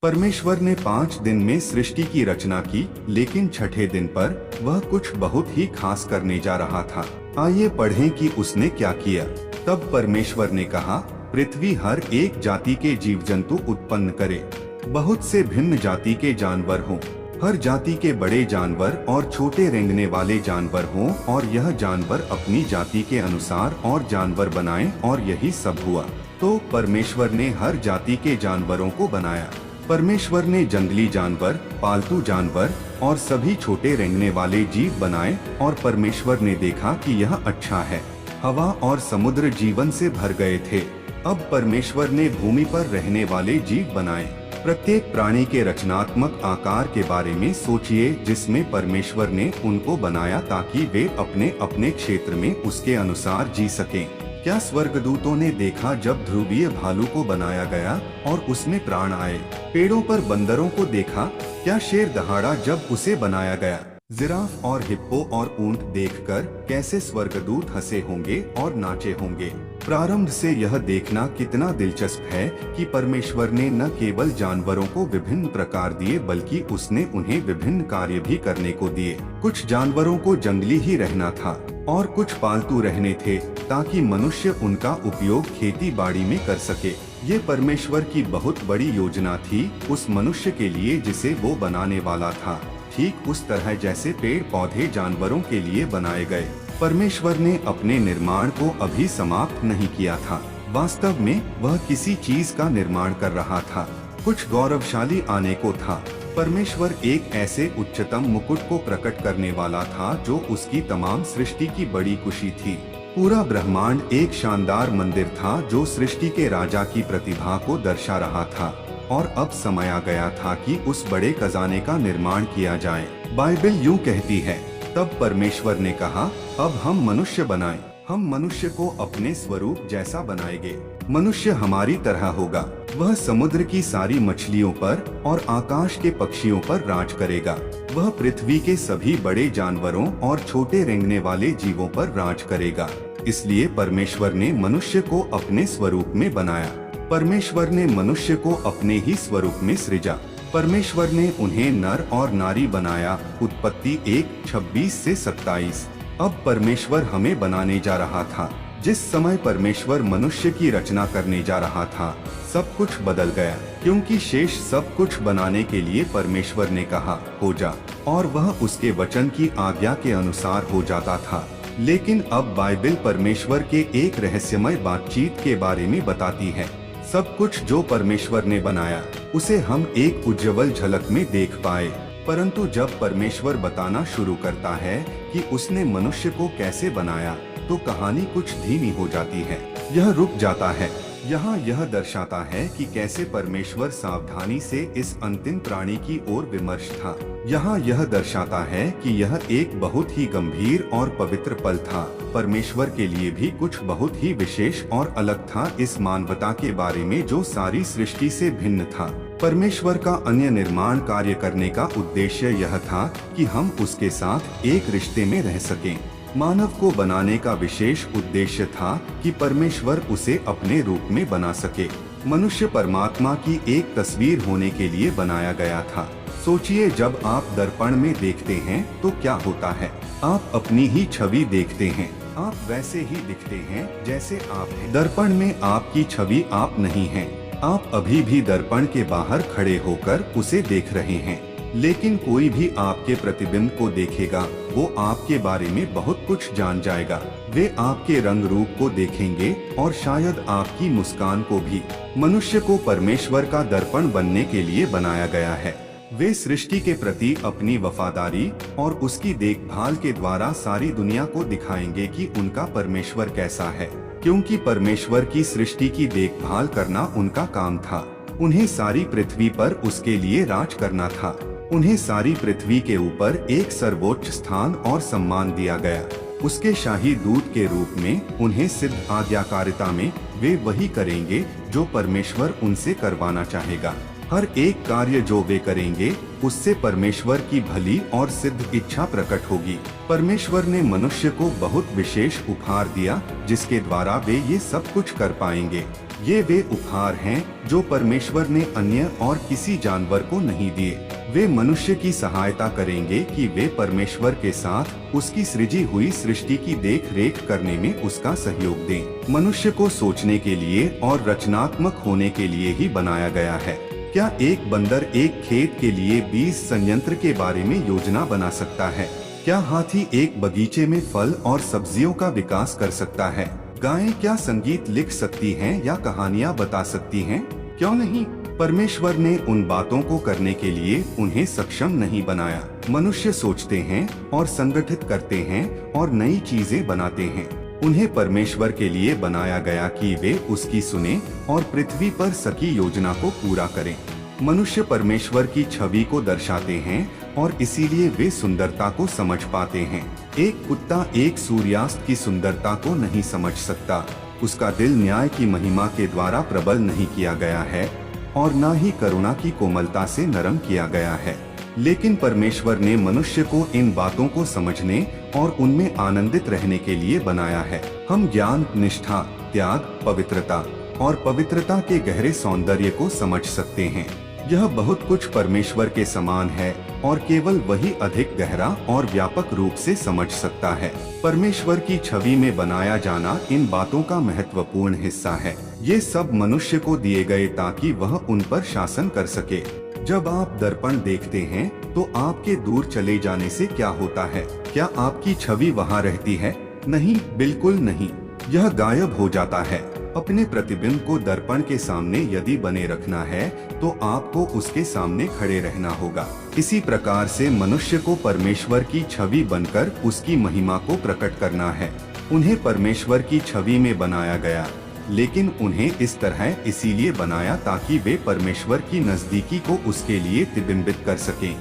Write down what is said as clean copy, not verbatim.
परमेश्वर ने 5 दिन में सृष्टि की रचना की, लेकिन छठे दिन पर वह कुछ बहुत ही खास करने जा रहा था। आइए पढ़ें कि उसने क्या किया। तब परमेश्वर ने कहा, पृथ्वी हर एक जाति के जीव जंतु उत्पन्न करे, बहुत से भिन्न जाति के जानवर हों, हर जाति के बड़े जानवर और छोटे रेंगने वाले जानवर हों, और यह जानवर अपनी जाति के अनुसार और जानवर बनाएं, और यही सब हुआ। तो परमेश्वर ने हर जाति के जानवरों को बनाया। परमेश्वर ने जंगली जानवर, पालतू जानवर और सभी छोटे रेंगने वाले जीव बनाए, और परमेश्वर ने देखा कि यह अच्छा है। हवा और समुद्र जीवन से भर गए थे। अब परमेश्वर ने भूमि पर रहने वाले जीव बनाए। प्रत्येक प्राणी के रचनात्मक आकार के बारे में सोचिए, जिसमें परमेश्वर ने उनको बनाया ताकि वे अपने अपने क्षेत्र में उसके अनुसार जी सकें। क्या स्वर्गदूतों ने देखा जब ध्रुवीय भालू को बनाया गया और उसमें प्राण आए? पेड़ों पर बंदरों को देखा? क्या शेर दहाड़ा जब उसे बनाया गया? जिराफ और हिप्पो और ऊंट देखकर कैसे स्वर्गदूत हंसे होंगे और नाचे होंगे। प्रारंभ से यह देखना कितना दिलचस्प है कि परमेश्वर ने न केवल जानवरों को विभिन्न प्रकार दिए, बल्कि उसने उन्हें विभिन्न कार्य भी करने को दिए। कुछ जानवरों को जंगली ही रहना था और कुछ पालतू रहने थे, ताकि मनुष्य उनका उपयोग खेती बाड़ी में कर सके। ये परमेश्वर की बहुत बड़ी योजना थी उस मनुष्य के लिए जिसे वो बनाने वाला था, ठीक उस तरह जैसे पेड़ पौधे जानवरों के लिए बनाए गए। परमेश्वर ने अपने निर्माण को अभी समाप्त नहीं किया था। वास्तव में वह किसी चीज का निर्माण कर रहा था। कुछ गौरवशाली आने को था। परमेश्वर एक ऐसे उच्चतम मुकुट को प्रकट करने वाला था जो उसकी तमाम सृष्टि की बड़ी खुशी थी। पूरा ब्रह्मांड एक शानदार मंदिर था जो सृष्टि के राजा की प्रतिभा को दर्शा रहा था, और अब समय आ गया था कि उस बड़े खजाने का निर्माण किया जाए। बाइबल यूं कहती है, तब परमेश्वर ने कहा, अब हम मनुष्य बनाएं। हम मनुष्य को अपने स्वरूप जैसा बनाएंगे। मनुष्य हमारी तरह होगा। वह समुद्र की सारी मछलियों पर और आकाश के पक्षियों पर राज करेगा। वह पृथ्वी के सभी बड़े जानवरों और छोटे रेंगने वाले जीवों पर राज करेगा। इसलिए परमेश्वर ने मनुष्य को अपने स्वरूप में बनाया। परमेश्वर ने मनुष्य को अपने ही स्वरूप में सृजा। परमेश्वर ने उन्हें नर और नारी बनाया। उत्पत्ति 1:26 से 27। अब परमेश्वर हमें बनाने जा रहा था। जिस समय परमेश्वर मनुष्य की रचना करने जा रहा था, सब कुछ बदल गया, क्योंकि शेष सब कुछ बनाने के लिए परमेश्वर ने कहा, हो जा, और वह उसके वचन की आज्ञा के अनुसार हो जाता था। लेकिन अब बाइबल परमेश्वर के एक रहस्यमय बातचीत के बारे में बताती है। सब कुछ जो परमेश्वर ने बनाया, उसे हम एक उज्ज्वल झलक में देख पाए, परंतु जब परमेश्वर बताना शुरू करता है कि उसने मनुष्य को कैसे बनाया, तो कहानी कुछ धीमी हो जाती है। यह रुक जाता है। यहाँ यह दर्शाता है कि कैसे परमेश्वर सावधानी से इस अंतिम प्राणी की ओर विमर्श था। यहाँ यह दर्शाता है कि यह एक बहुत ही गंभीर और पवित्र पल था। परमेश्वर के लिए भी कुछ बहुत ही विशेष और अलग था इस मानवता के बारे में जो सारी सृष्टि से भिन्न था। परमेश्वर का अन्य निर्माण कार्य करने का उद्देश्य यह था कि हम उसके साथ एक रिश्ते में रह सकें। मानव को बनाने का विशेष उद्देश्य था कि परमेश्वर उसे अपने रूप में बना सके। मनुष्य परमात्मा की एक तस्वीर होने के लिए बनाया गया था। सोचिए, जब आप दर्पण में देखते हैं तो क्या होता है? आप अपनी ही छवि देखते हैं। आप वैसे ही दिखते हैं जैसे आप हैं। दर्पण में आपकी छवि आप नहीं हैं। आप अभी भी दर्पण के बाहर खड़े होकर उसे देख रहे हैं, लेकिन कोई भी आपके प्रतिबिंब को देखेगा, वो आपके बारे में बहुत कुछ जान जाएगा। वे आपके रंग रूप को देखेंगे और शायद आपकी मुस्कान को भी। मनुष्य को परमेश्वर का दर्पण बनने के लिए बनाया गया है। वे सृष्टि के प्रति अपनी वफादारी और उसकी देखभाल के द्वारा सारी दुनिया को दिखाएंगे कि उनका परमेश्वर कैसा है, क्योंकि परमेश्वर की सृष्टि की देखभाल करना उनका काम था। उन्हें सारी पृथ्वी पर उसके लिए राज करना था। उन्हें सारी पृथ्वी के ऊपर एक सर्वोच्च स्थान और सम्मान दिया गया। उसके शाही दूत के रूप में उन्हें सिद्ध आज्ञाकारिता में वे वही करेंगे जो परमेश्वर उनसे करवाना चाहेगा। हर एक कार्य जो वे करेंगे, उससे परमेश्वर की भली और सिद्ध इच्छा प्रकट होगी। परमेश्वर ने मनुष्य को बहुत विशेष उपहार दिया, जिसके द्वारा वे ये सब कुछ कर पाएंगे। ये वे उपहार हैं जो परमेश्वर ने अन्य और किसी जानवर को नहीं दिए। वे मनुष्य की सहायता करेंगे कि वे परमेश्वर के साथ उसकी सृजी हुई सृष्टि की देख रेख करने में उसका सहयोग दें। मनुष्य को सोचने के लिए और रचनात्मक होने के लिए ही बनाया गया है। क्या एक बंदर एक खेत के लिए बीज संयंत्र के बारे में योजना बना सकता है? क्या हाथी एक बगीचे में फल और सब्जियों का विकास कर सकता है? गायें क्या संगीत लिख सकती हैं या कहानियां बता सकती हैं? क्यों नहीं? परमेश्वर ने उन बातों को करने के लिए उन्हें सक्षम नहीं बनाया। मनुष्य सोचते हैं और संगठित करते हैं और नई चीजें बनाते हैं। उन्हें परमेश्वर के लिए बनाया गया कि वे उसकी सुने और पृथ्वी पर सकी योजना को पूरा करें। मनुष्य परमेश्वर की छवि को दर्शाते हैं और इसीलिए वे सुंदरता को समझ पाते हैं। एक कुत्ता एक सूर्यास्त की सुंदरता को नहीं समझ सकता। उसका दिल न्याय की महिमा के द्वारा प्रबल नहीं किया गया है और न ही करुणा की कोमलता से नरम किया गया है। लेकिन परमेश्वर ने मनुष्य को इन बातों को समझने और उनमें आनंदित रहने के लिए बनाया है। हम ज्ञान, निष्ठा, त्याग, पवित्रता और पवित्रता के गहरे सौंदर्य को समझ सकते हैं। यह बहुत कुछ परमेश्वर के समान है और केवल वही अधिक गहरा और व्यापक रूप से समझ सकता है। परमेश्वर की छवि में बनाया जाना इन बातों का महत्वपूर्ण हिस्सा है। ये सब मनुष्य को दिए गए ताकि वह उन पर शासन कर सके। जब आप दर्पण देखते हैं तो आपके दूर चले जाने से क्या होता है? क्या आपकी छवि वहाँ रहती है? नहीं, बिल्कुल नहीं। यह गायब हो जाता है। अपने प्रतिबिंब को दर्पण के सामने यदि बने रखना है तो आपको उसके सामने खड़े रहना होगा। इसी प्रकार से मनुष्य को परमेश्वर की छवि बनकर उसकी महिमा को प्रकट करना है। उन्हें परमेश्वर की छवि में बनाया गया, लेकिन उन्हें इस तरह इसीलिए बनाया ताकि वे परमेश्वर की नजदीकी को उसके लिए प्रतिबिंबित कर सकें।